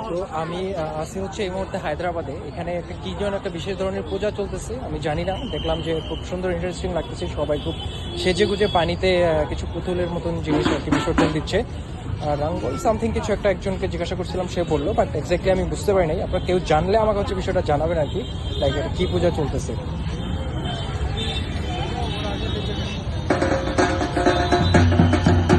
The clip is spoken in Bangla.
তো আমি আছি হচ্ছে এই মুহূর্তে হায়দ্রাবাদে। এখানে একটা কি যেন একটা বিশেষ ধরনের পূজা চলতেছে, আমি জানি না। দেখলাম যে খুব সুন্দর ইন্টারেস্টিং লাগতেছে, সবাই খুব সেজে গুজে পানিতে কিছু পুতুলের মতন জিনিস আর কি বিসর্জন দিচ্ছে। রাঙ্গল সামথিং কিছু একটা, একজনকে জিজ্ঞাসা করছিলাম, সে বললো, বাট এক্স্যাক্টলি আমি বুঝতে পারি নাই। আপনারা কেউ জানলে আমাকে হচ্ছে বিষয়টা জানাবেন আর কি, লাইক এটা কী পূজা চলতেছে।